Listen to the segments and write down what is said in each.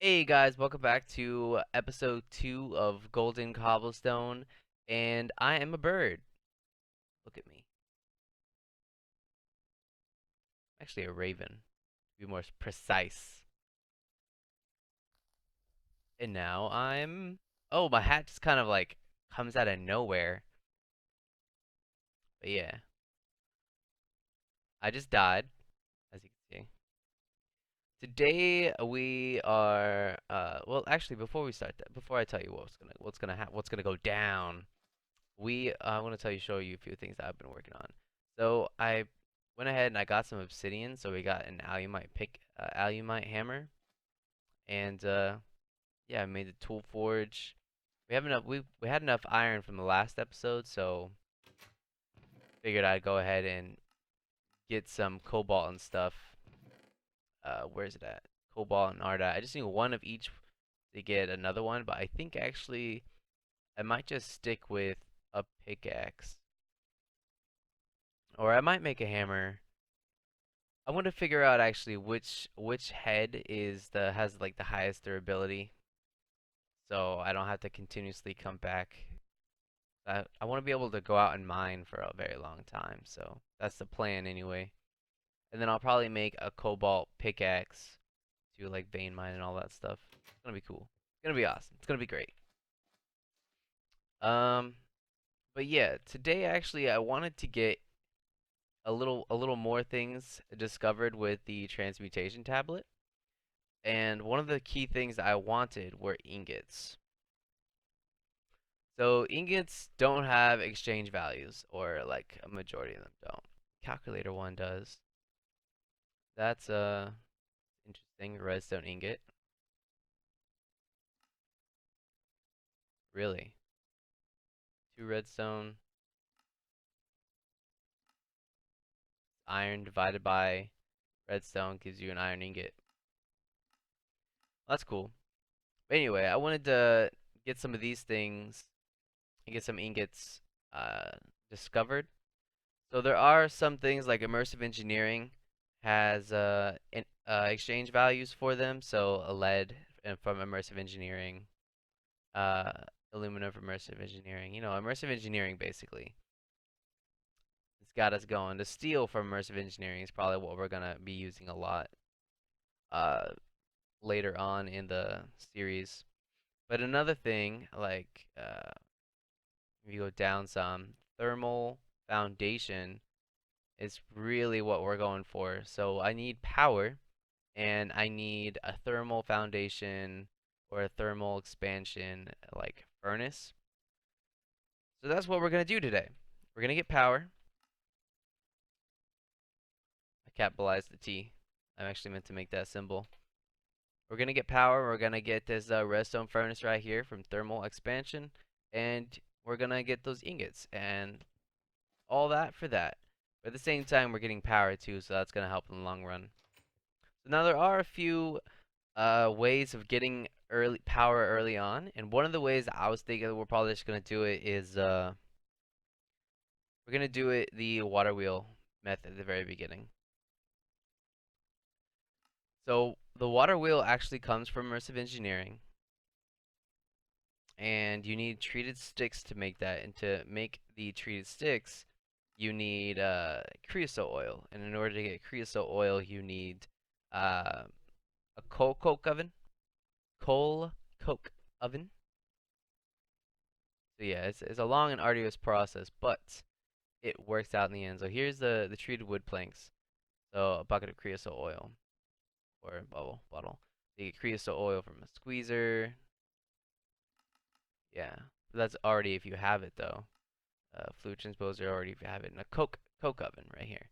Hey guys, welcome back to episode 2 of Golden Cobblestone, and I am a bird. Look at me. Actually, a raven, to be more precise. And now I'm. Oh, my hat just kind of like comes out of nowhere. But yeah, I just died, as you can see. Today we are. Well, actually, before we start that, before I tell you what's gonna go down, I want to show you a few things that I've been working on. So I went ahead and I got some obsidian. So we got an alumite hammer, and yeah, I made the tool forge. We have enough. We had enough iron from the last episode, so figured I'd go ahead and get some cobalt and stuff. Where's it at? Cobalt and ardite. I just need one of each to get another one, but I think actually I might just stick with a pickaxe, or I might make a hammer. I want to figure out actually which head has like the highest durability, so I don't have to continuously come back. I want to be able to go out and mine for a very long time, so that's the plan anyway. And then I'll probably make a cobalt pickaxe to like vein mine and all that stuff. It's gonna be cool. It's gonna be awesome. It's gonna be great. Um, but yeah, today actually I wanted to get a little more things discovered with the transmutation tablet. And one of the key things that I wanted were ingots. So ingots don't have exchange values, or like a majority of them don't. Calculator one does. That's interesting. Redstone ingot. Really? Two redstone, iron divided by redstone gives you an iron ingot. That's cool. But anyway, I wanted to get some of these things and get some ingots uh, discovered. So there are some things like immersive engineering has exchange values for them. So a lead from immersive engineering, uh, aluminum from immersive engineering. Immersive engineering basically. It's got us going. The steel from immersive engineering is probably what we're gonna be using a lot uh, later on in the series. But another thing, like if you go down some, thermal foundation is really what we're going for. So I need power, and I need a thermal foundation or a thermal expansion like furnace. So that's what we're going to do today. We're going to get power. I capitalized the T. I actually meant to make that symbol. We're going to get power. We're going to get this redstone furnace right here from thermal expansion. And we're going to get those ingots and all that for that. But at the same time, we're getting power too, so that's going to help in the long run. So now there are a few ways of getting early power early on, and one of the ways I was thinking that we're probably just gonna do it is we're gonna do it the water wheel method at the very beginning. So the water wheel actually comes from immersive engineering, and you need treated sticks to make that. And to make the treated sticks, you need creosote oil, and in order to get creosote oil, you need uh, a coal coke oven. So yeah, it's a long and arduous process, but it works out in the end. So here's the treated wood planks. So a bucket of creosote oil or a bottle. You get creosote oil from a squeezer. Yeah, that's already if you have it though. Fluid transposer already if you have it in a coke oven right here.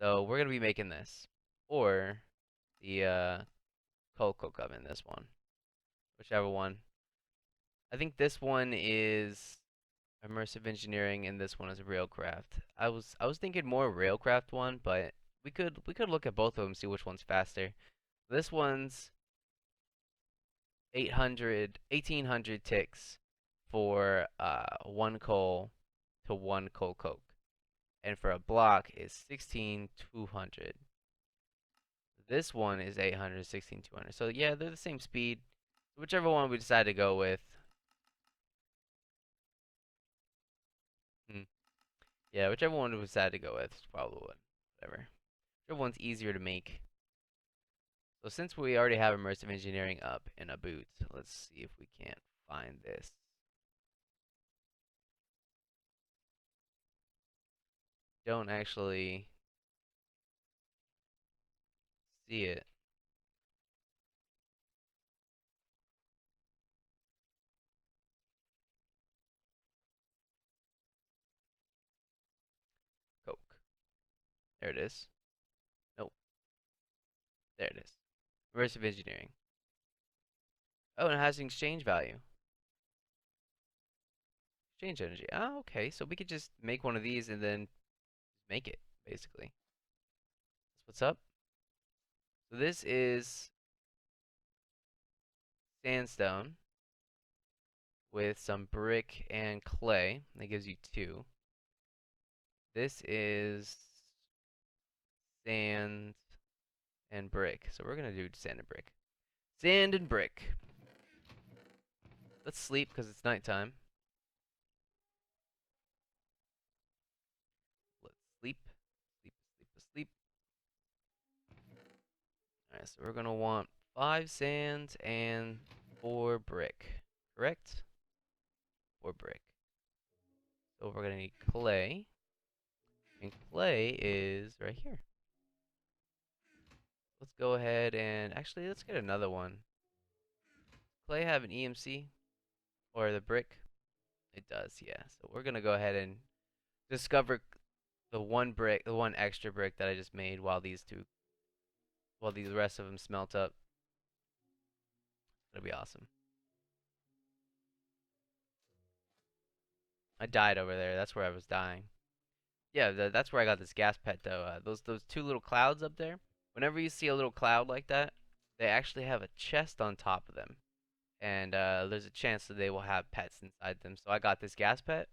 So we're gonna be making this or the coal coke oven. This one, whichever one. I think this one is immersive engineering and this one is railcraft. I was thinking more railcraft one, but we could look at both of them, see which one's faster. This one's 1800 ticks for one coal to one coal coke, and for a block is 16200. This one is 800, 16,200. So yeah, they're the same speed. Whichever one we decide to go with. Hmm. Yeah, whichever one we decide to go with is probably whatever. Whichever one's easier to make. So since we already have Immersive Engineering up in a boot, let's see if we can't find this. Don't actually see it. Coke. There it is. Nope. There it is. Immersive Engineering. Oh, and it has an exchange value. Exchange energy. Oh, okay. So we could just make one of these and then make it, basically. That's what's up. So this is sandstone with some brick and clay. That gives you 2. This is sand and brick. So we're gonna do sand and brick. Sand and brick. Let's sleep because it's nighttime. Let's sleep. Sleep, sleep, sleep. Alright, so we're gonna want 5 sand and 4 brick. Correct? 4 brick. So we're gonna need clay. And clay is right here. Let's go ahead and actually let's get another one. Clay have an EMC or the brick? It does, yeah. So we're gonna go ahead and discover the one brick, the one extra brick that I just made while the rest of them smelt up. It'll be awesome. I died over there. That's where I was dying. Yeah, that's where I got this gas pet though. Those 2 little clouds up there. Whenever you see a little cloud like that, they actually have a chest on top of them, and there's a chance that they will have pets inside them. So I got this gas pet,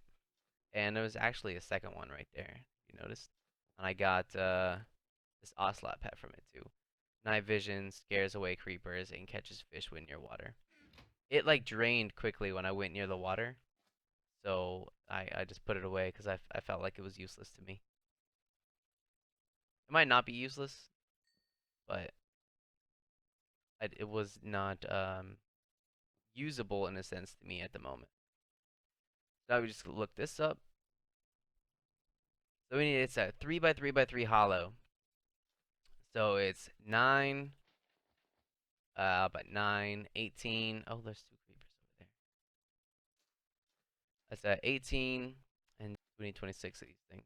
and there was actually a second one right there. You noticed? And I got this ocelot pet from it too. Night vision scares away creepers and catches fish when near water. It like drained quickly when I went near the water, so I just put it away because I felt like it was useless to me. It might not be useless, but it was not usable in a sense to me at the moment. So now we just look this up. So we need it's a 3x3x3 hollow. So it's 9, but 9, 18. Oh, there's 2 creepers over there. That's 18 and we need 26 of these things.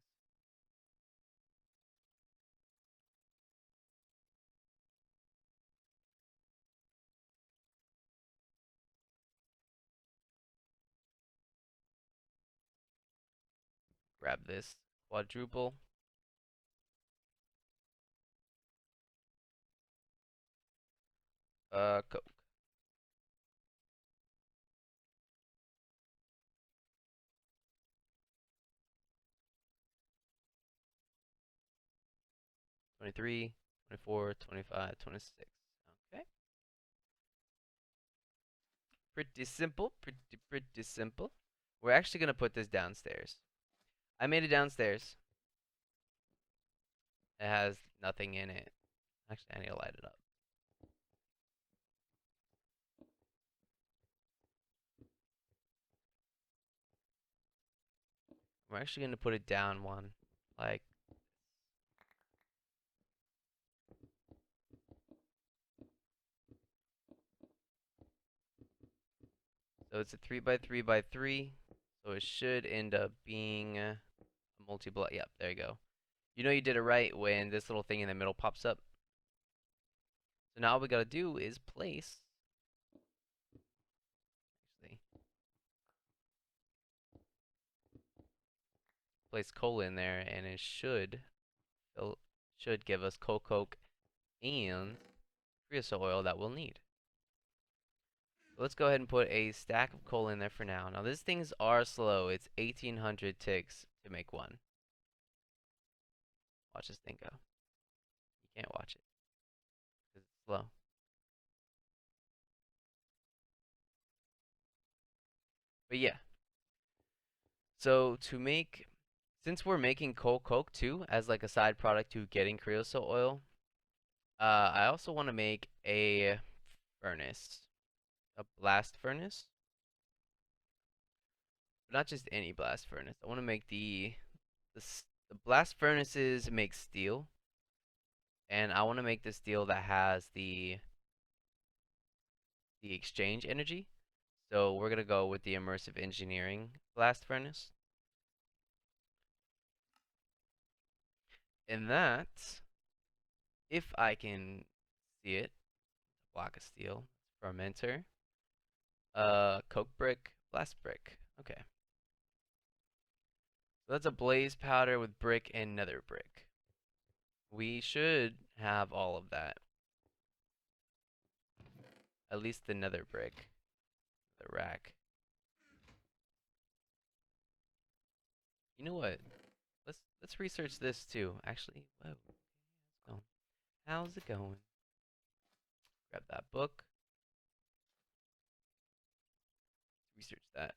Grab this quadruple. Coke. 23, 24, 25, 26. Okay. Pretty simple. Pretty simple. We're actually going to put this downstairs. I made it downstairs. It has nothing in it. Actually, I need to light it up. We're actually going to put it down one. Like, so it's a 3x3x3. So it should end up being a multi-block. Yep, there you go. You know you did it right when this little thing in the middle pops up. So now all we got to do is actually, place coal in there, and it should give us coke and creosote oil that we'll need. So let's go ahead and put a stack of coal in there for now. Now these things are slow. It's 1800 ticks to make one. Watch this thing go. You can't watch it. Slow. But yeah. So to make, since we're making coal coke too, as like a side product to getting creosote oil, I also want to make a furnace, a blast furnace, but not just any blast furnace. I want to make the blast furnaces make steel, and I want to make the steel that has the exchange energy. So we're gonna go with the immersive engineering blast furnace, and that, if I can see it, block of steel, fermenter, coke brick, blast brick. Okay, so that's a blaze powder with brick and nether brick. We should have all of that, at least the nether brick, the rack. You know what? Let's research this too. Actually, whoa, so how's it going? Grab that book. Research that.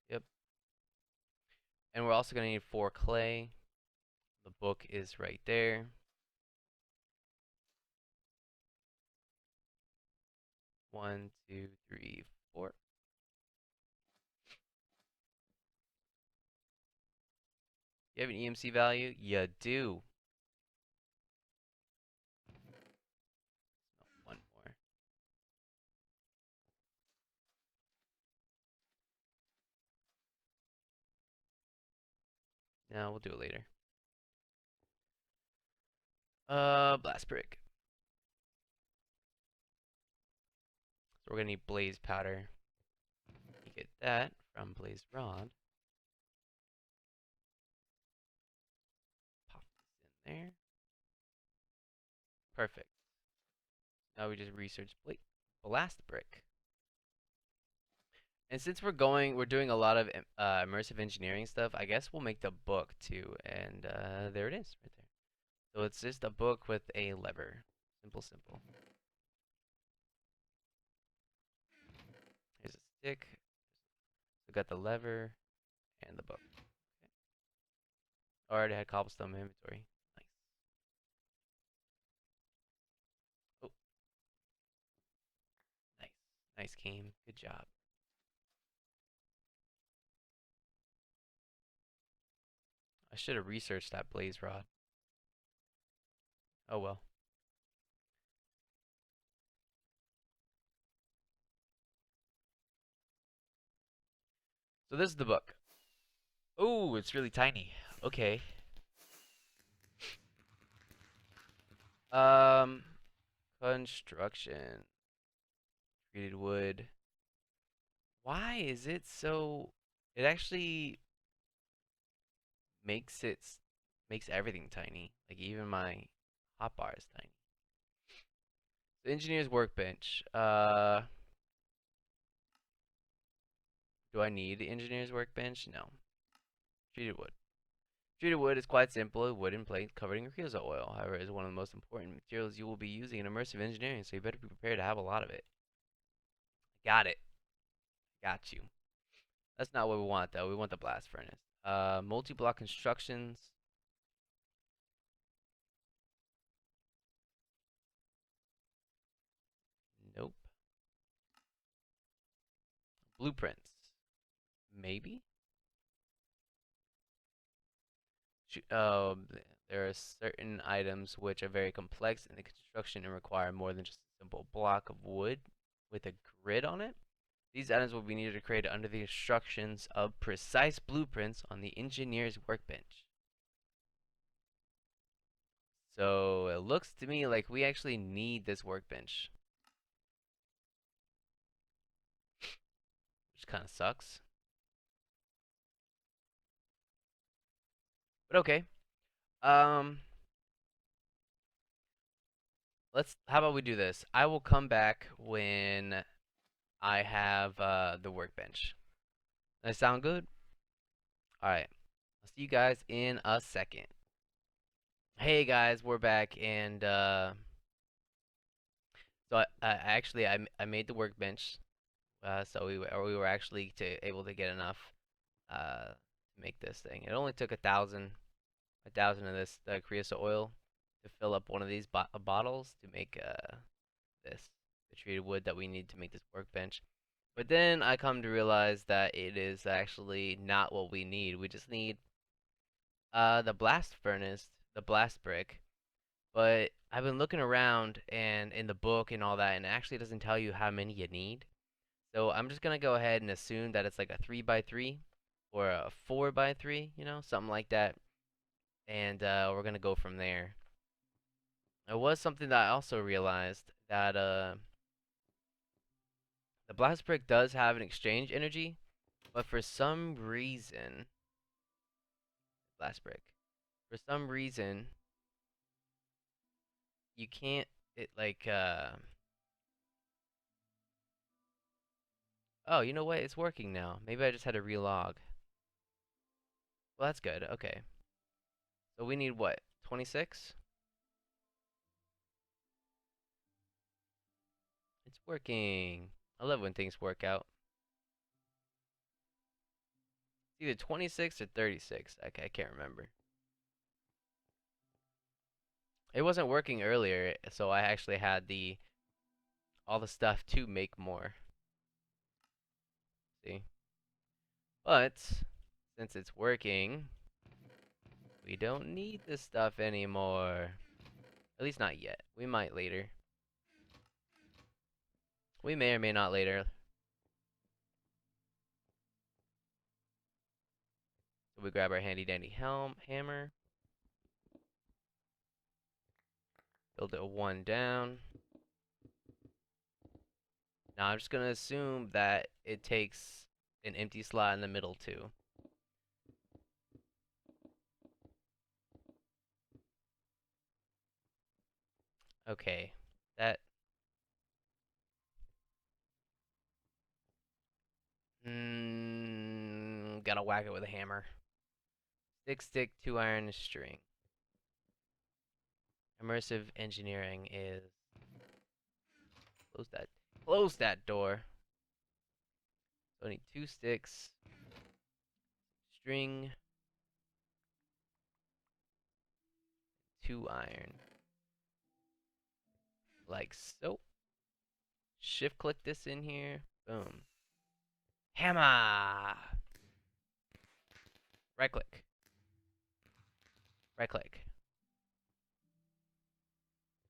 Yep. And we're also gonna need 4 clay. The book is right there. One, two, three, four. You have an EMC value? You do. One more. No, we'll do it later. Blast brick. So we're gonna need blaze powder. You get that from blaze rod. Pop this in there. Perfect. Now we just research blast brick. And since we're doing a lot of immersive engineering stuff, I guess we'll make the book too. And there it is, right there. So it's just a book with a lever. Simple, simple. Here's a stick. We got the lever and the book. Okay. I already had cobblestone in my inventory. Nice. Oh, nice. Nice game. Good job. I should have researched that blaze rod. Oh well. So this is the book. Oh, it's really tiny. Okay. Um, construction. Treated wood. Why is it so? It actually makes it makes everything tiny. Like even my hotbar is tiny. The engineer's workbench. Do I need the engineer's workbench? No. Treated wood. Treated wood is quite simple, a wooden plate covered in creosote oil. However, it is one of the most important materials you will be using in immersive engineering, so you better be prepared to have a lot of it. Got it. Got you. That's not what we want, though. We want the blast furnace. Multi-block constructions. Nope. Blueprints. Maybe? There are certain items which are very complex in the construction and require more than just a simple block of wood with a grid on it. These items will be needed to create under the instructions of precise blueprints on the engineer's workbench. So it looks to me like we actually need this workbench, which kind of sucks. But okay. Um, how about we do this? I will come back when I have the workbench. Does that sound good? Alright. I'll see you guys in a second. Hey guys, we're back and so I made the workbench. So we were actually able to get enough to make this thing. It only took a thousand of this creosote oil to fill up one of these bottles to make the treated wood that we need to make this workbench. But then I come to realize that it is actually not what we need. We just need the blast furnace, the blast brick. But I've been looking around and in the book and all that, and it actually doesn't tell you how many you need. So I'm just gonna go ahead and assume that it's like a 3x3 or a 4x3, something like that. And we're gonna go from there. It was something that I also realized that the blast brick does have an exchange energy, but for some reason, blast brick, for some reason, you can't. It like oh, you know what? It's working now. Maybe I just had to relog. Well, that's good. Okay. So we need what? 26? It's working. I love when things work out. It's either 26 or 36. I can't remember. It wasn't working earlier, so I actually had the all the stuff to make more. See? But since it's working, we don't need this stuff anymore. At least not yet. We might later. We may or may not later. So we grab our handy dandy hammer. Build it one down. Now I'm just gonna assume that it takes an empty slot in the middle too. Okay. That gotta whack it with a hammer. Stick, 2 iron string. Immersive engineering is close that door. So I need 2 sticks, string, 2 iron. Like so. Shift click this in here. Boom. Hammer! Right click. Right click.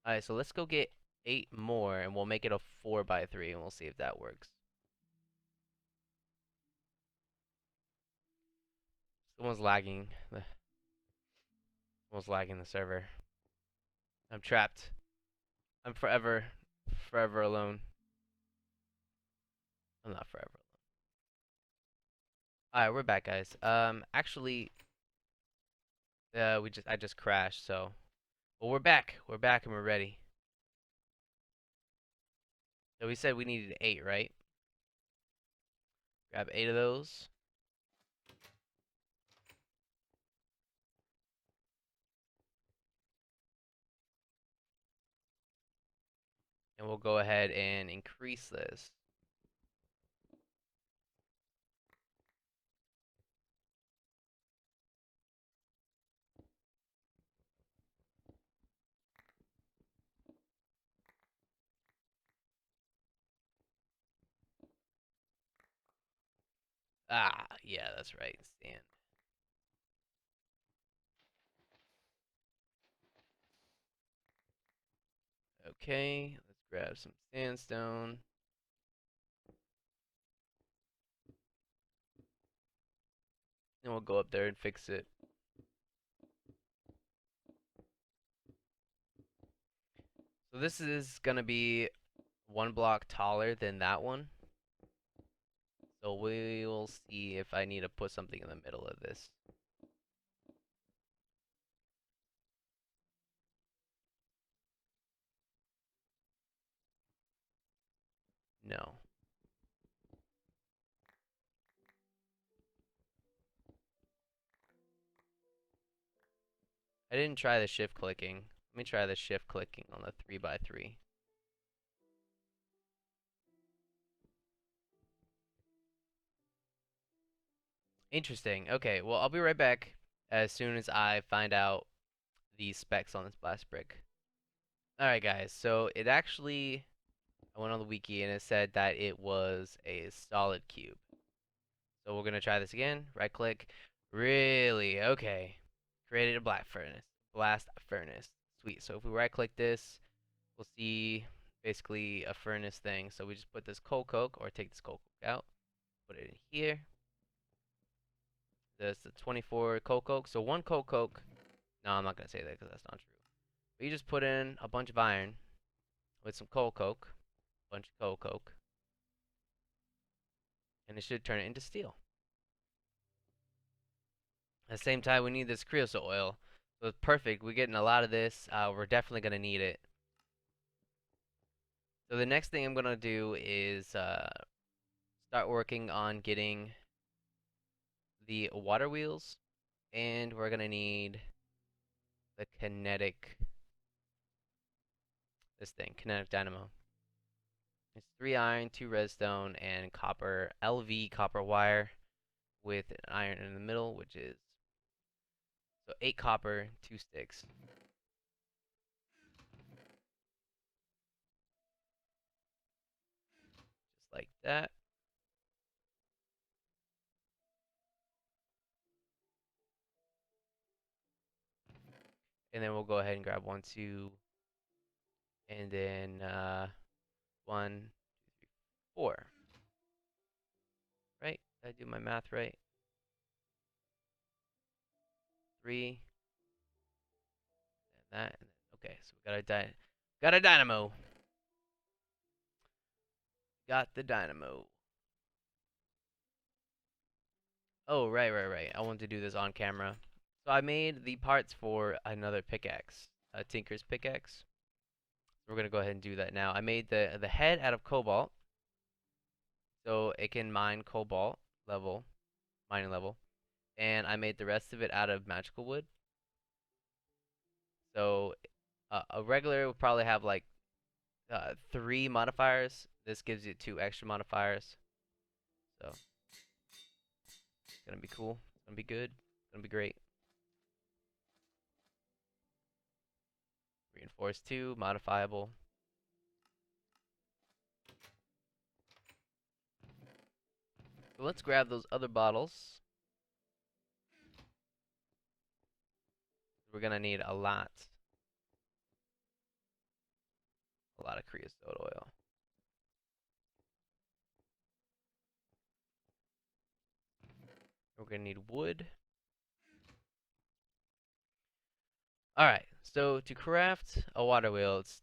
Alright, so let's go get 8 more and we'll make it a 4x3 and we'll see if that works. Someone's lagging. Someone's lagging the server. I'm trapped. I'm forever alone. I'm not forever alone. Alright, we're back, guys. Actually, I just crashed, so. Well, we're back. We're back and we're ready. So we said we needed 8, right? Grab 8 of those. And we'll go ahead and increase this. Ah, yeah, that's right. Sand. Okay, let's grab some sandstone. And we'll go up there and fix it. So this is gonna be 1 block taller than that one. So we will see if I need to put something in the middle of this. No. I didn't try the shift clicking. Let me try the shift clicking on the 3x3. Interesting. Okay, well, I'll be right back as soon as I find out the specs on this blast brick. Alright, guys, so it actually, I went on the wiki and it said that it was a solid cube. So we're gonna try this again. Right click. Really? Okay. Created a blast furnace. Sweet. So if we right click this, we'll see basically a furnace thing. So we just put this coal coke, or take this coal coke out, put it in here. There's the 24 coal coke. So one coal coke. No, I'm not gonna say that because that's not true. But you just put in a bunch of iron with some coal coke, bunch of coal coke, and it should turn it into steel. At the same time, we need this creosote oil. So it's perfect. We're getting a lot of this. We're definitely going to need it. So the next thing I'm going to do is start working on getting the water wheels. And we're going to need the Kinetic Dynamo. It's 3 iron, 2 redstone, and copper, LV copper wire with an iron in the middle, which is, so 8 copper, 2 sticks. Just like that. And then we'll go ahead and grab 1, 2, and then 1, 2, 3, 4. Right? Did I do my math right? 3, and that, and then, okay, so we got a dynamo. Got the dynamo. Oh, right. I wanted to do this on camera. So I made the parts for another pickaxe, a Tinker's pickaxe. We're gonna go ahead and do that now. I made the head out of cobalt, so it can mine cobalt mining level, and I made the rest of it out of magical wood. So a regular would probably have like 3 modifiers. This gives you 2 extra modifiers. So it's gonna be cool. It's gonna be good. It's gonna be great. Reinforced 2, modifiable. So let's grab those other bottles. We're gonna need a lot of creosote oil. We're gonna need wood. Alright, so to craft a water wheel, it's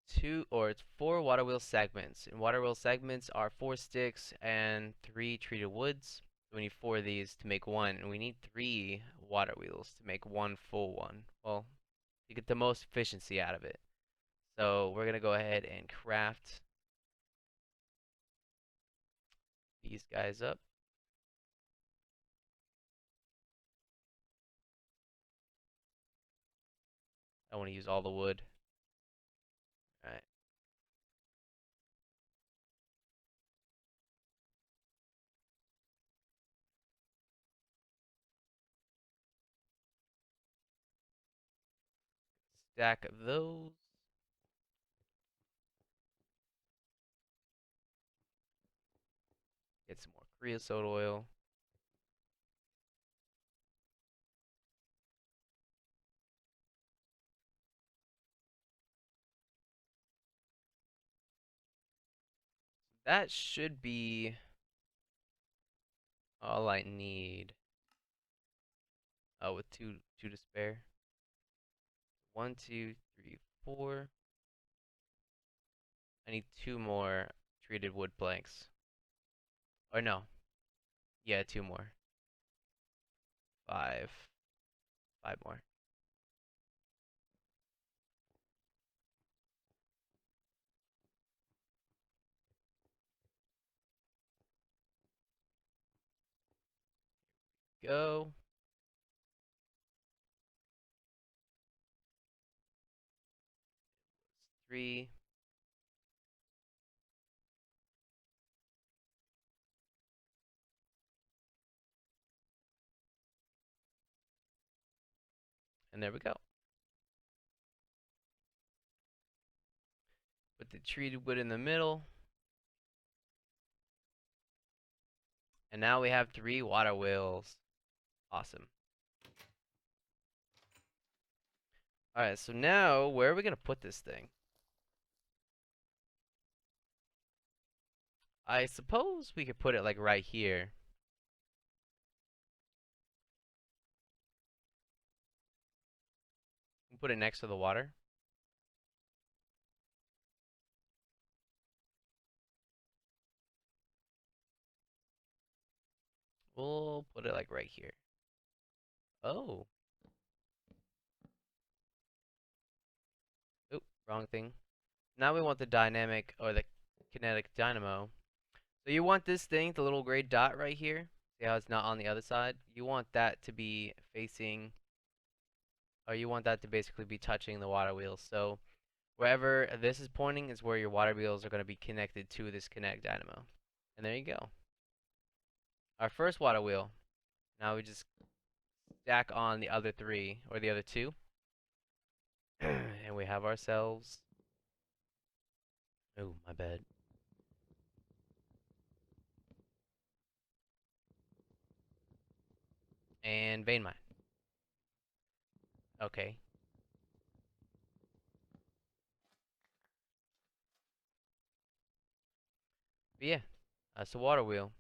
4 water wheel segments. And water wheel segments are 4 sticks and 3 treated woods. So we need 4 of these to make one, and we need 3 water wheels to make one full one. Well, to get the most efficiency out of it. So we're gonna go ahead and craft these guys up. I want to use all the wood. Alright. Stack of those. Get some more creosote oil. That should be all I need. Oh, with two to spare. 1, 2, 3, 4. I need 2 more treated wood planks. Or no. Yeah, 2 more. 5. 5 more. Go. 3. And there we go. Put the treated wood in the middle. And now we have 3 water wheels. Awesome. Alright, so now where are we going to put this thing? I suppose we could put it like right here. Put it next to the water. We'll put it like right here. Oh. Oop, wrong thing. Now we want the dynamic or the kinetic dynamo. So you want this thing, the little gray dot right here. See how it's not on the other side? You want that to be facing, or you want that to basically be touching the water wheels. So wherever this is pointing is where your water wheels are going to be connected to this kinetic dynamo. And there you go. Our first water wheel. Now we just stack on the other 3, or the other 2. And we have ourselves... Oh, my bad. And vein mine. Okay. But yeah, that's the water wheel.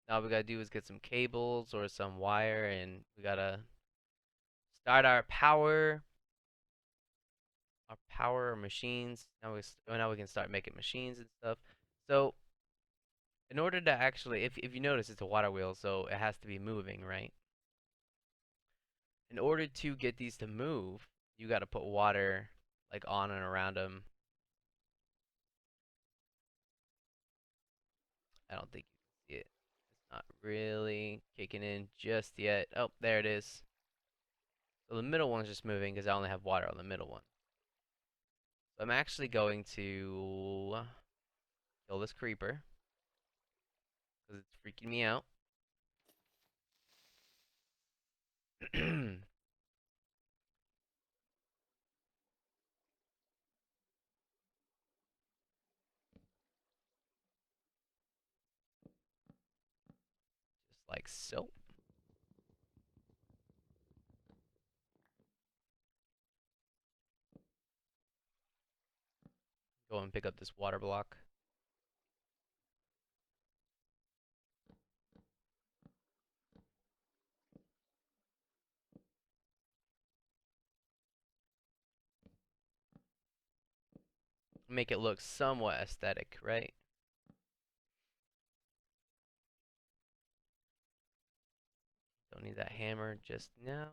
Now all we gotta do is get some cables or some wire, and we gotta start our power machines. Now we can start making machines and stuff. So in order to actually, if you notice, it's a water wheel, so it has to be moving, right? In order to get these to move, you gotta put water like on and around them. I don't think you can see it. It's not really kicking in just yet. Oh, there it is. So the middle one's just moving because I only have water on the middle one. So I'm actually going to kill this creeper because it's freaking me out. Just like so. Go and pick up this water block. Make it look somewhat aesthetic, right? Don't need that hammer just now.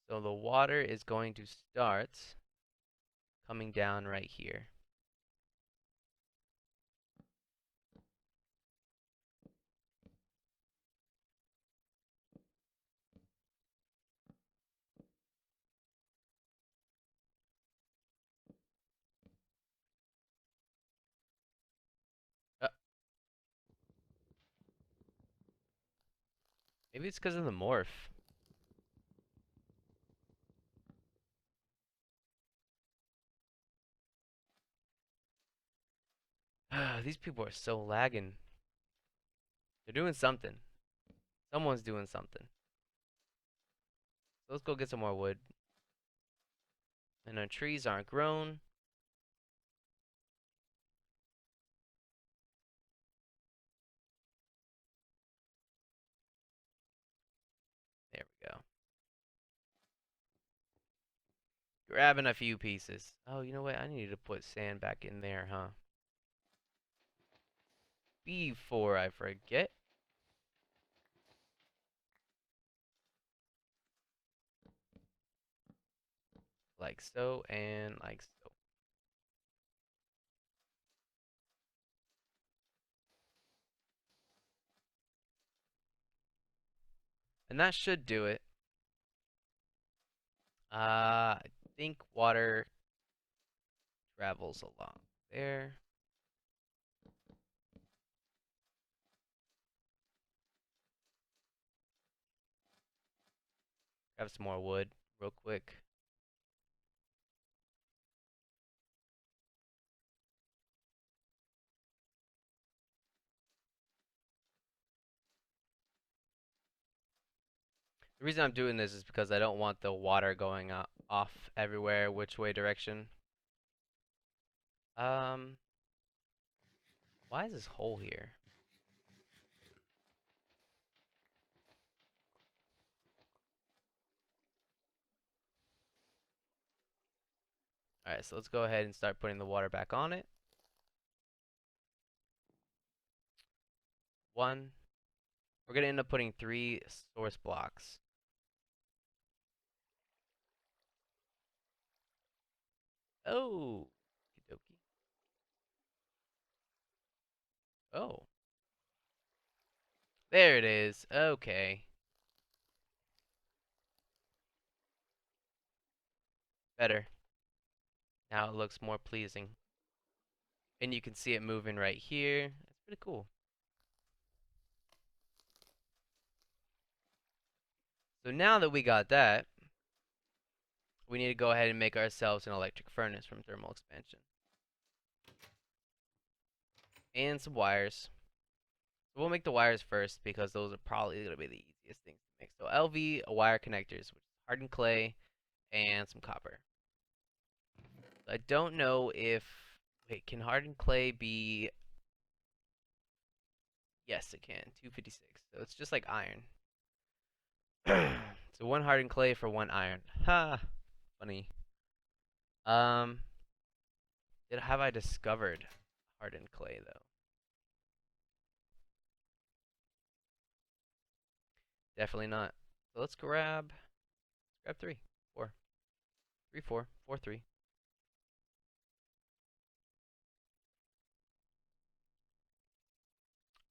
So the water is going to start coming down right here. Uh, Maybe it's because of the morph. These people are so lagging. They're doing something. Someone's doing something. So let's go get some more wood. And our trees aren't grown. There we go. Grabbing a few pieces. Oh, you know what? I need to put sand back in there, huh? Before I forget. Like so and like so. And that should do it. I think water travels along there. Grab some more wood real quick. The reason I'm doing this is because I don't want the water going off everywhere, which way direction. Um, why is this hole here? Alright, so let's go ahead and start putting the water back on it. One. We're gonna end up putting 3 source blocks. Oh, okey-dokey. Oh, there it is. Okay, better. Now it looks more pleasing. And you can see it moving right here. That's pretty cool. So now that we got that, we need to go ahead and make ourselves an electric furnace from thermal expansion. And some wires. So we'll make the wires first because those are probably going to be the easiest things to make. So LV wire connectors, which is hardened clay and some copper. I don't know if... Wait, can hardened clay be... Yes, it can. 256. So it's just like iron. So 1 hardened clay for 1 iron. Ha! Funny. Um, have I discovered hardened clay though? Definitely not. So let's grab 3, 4, 3, 4, 4, 3.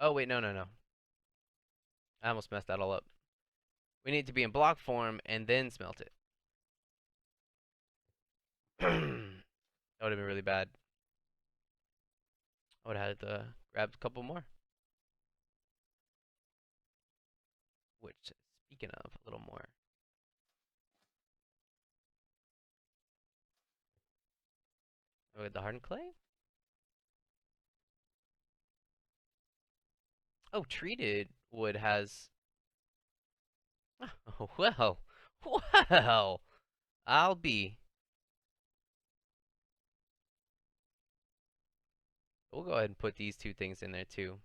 Oh wait, no, no, no. I almost messed that all up. We need to be in block form and then smelt it. That would have been really bad. I would have had to grab a couple more. Which, speaking of, a little more. With the hardened clay? Oh, treated wood has... Oh, well. Well. I'll be. We'll go ahead and put these 2 things in there too.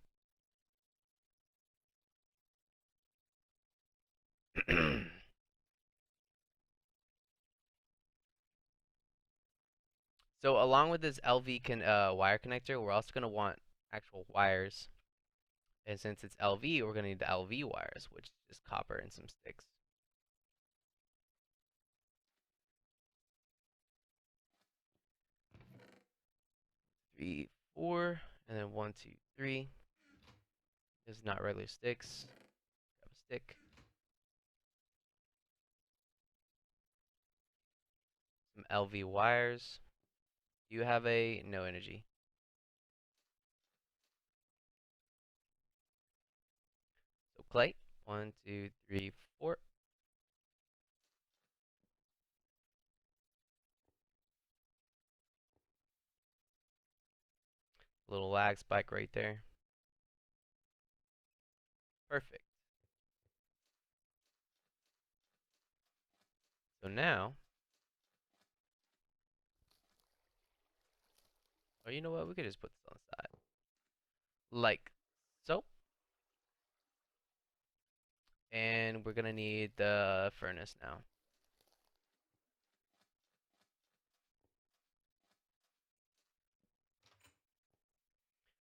So along with this LV wire connector, we're also going to want actual wires. And since it's LV, we're going to need the LV wires, which is copper and some sticks. 3, 4, and then 1, 2, 3. This is not regular sticks. Grab a stick. Some LV wires. Do you have a no energy? So clay. 1, 2, 3, 4. Little lag spike right there. Perfect. So now, or you know what? We could just put this on the side. Like so. And we're gonna need the furnace now.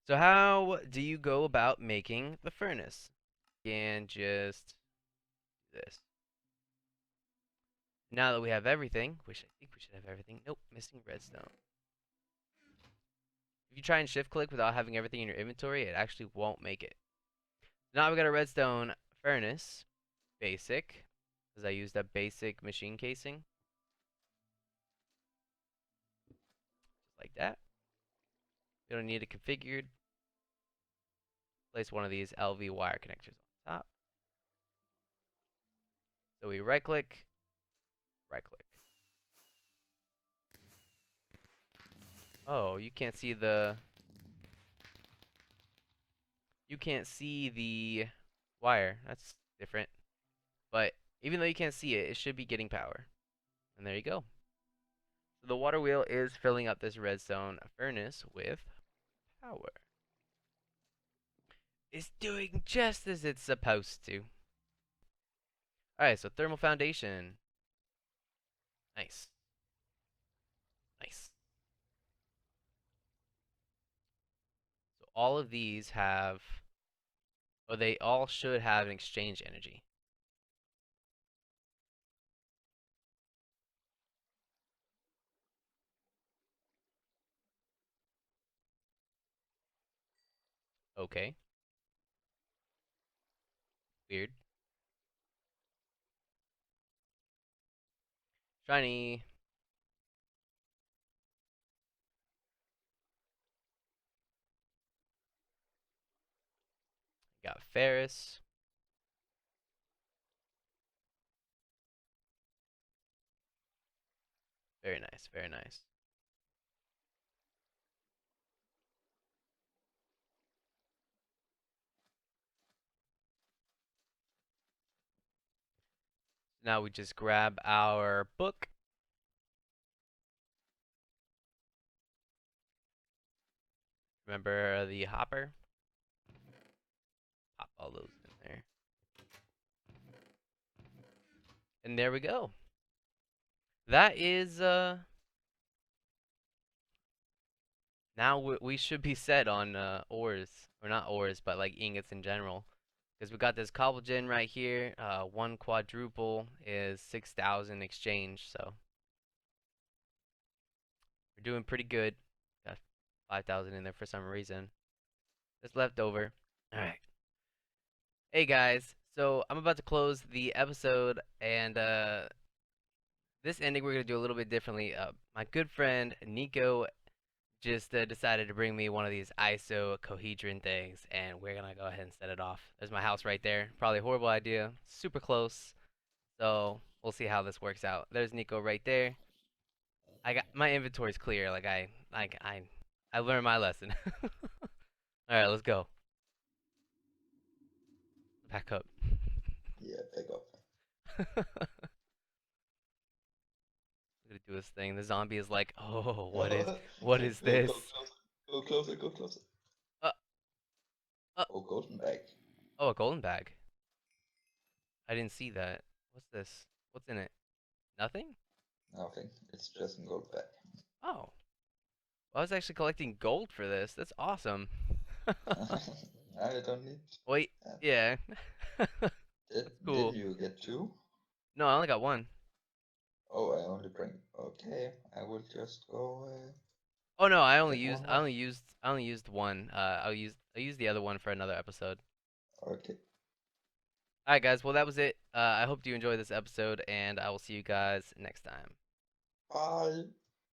So how do you go about making the furnace? And just this. Now that we have everything, which I think we should have everything. Nope, missing redstone. If you try and shift click without having everything in your inventory, it actually won't make it. Now we got a redstone furnace, basic, because I used a basic machine casing. like that. We don't need it configured. Place one of these LV wire connectors on top. So we right click, right click. Oh, you can't see the wire. That's different. But even though you can't see it, it should be getting power. And there you go. So the water wheel is filling up this redstone furnace with power. It's doing just as it's supposed to. Alright, so thermal foundation. Nice. Nice. So all of these have, or they all should have an exchange energy. Okay. Weird. Shiny. Got Ferris. Very nice, very nice. Now we just grab our book. Remember the hopper? Pop all those in there. And there we go. That is, now we should be set on ores. Or not ores, but like ingots in general. Because we got this cobblegen right here. One quadruple is 6,000 exchange, so we're doing pretty good. Got 5,000 in there for some reason. It's left over. Alright. Hey guys, so I'm about to close the episode, and this ending we're gonna do a little bit differently. My good friend Nico just decided to bring me one of these ISO cohedron things, and we're gonna go ahead and set it off. There's my house right there. Probably a horrible idea. Super close. So we'll see how this works out. There's Nico right there. I got my inventory's clear. I learned my lesson. All right, let's go. Back up. Yeah, back up. Gonna do this thing. The zombie is like, oh, Go, what is go this? closer. Go closer, go closer. Uh, uh, Oh, golden bag. oh, a golden bag. I didn't see that. What's this? What's in it? Nothing? Nothing. It's just a gold bag. Oh, I was actually collecting gold for this. That's awesome. I don't need. Wait, Uh, yeah. did, That's did cool. you get two? No, I only got one. Oh, I only drank. Okay, I will just go Oh no, get one more. I only used one. I used the other one for another episode. Okay, All right, guys. Well, that was it. I hope you enjoyed this episode, and I will see you guys next time. bye.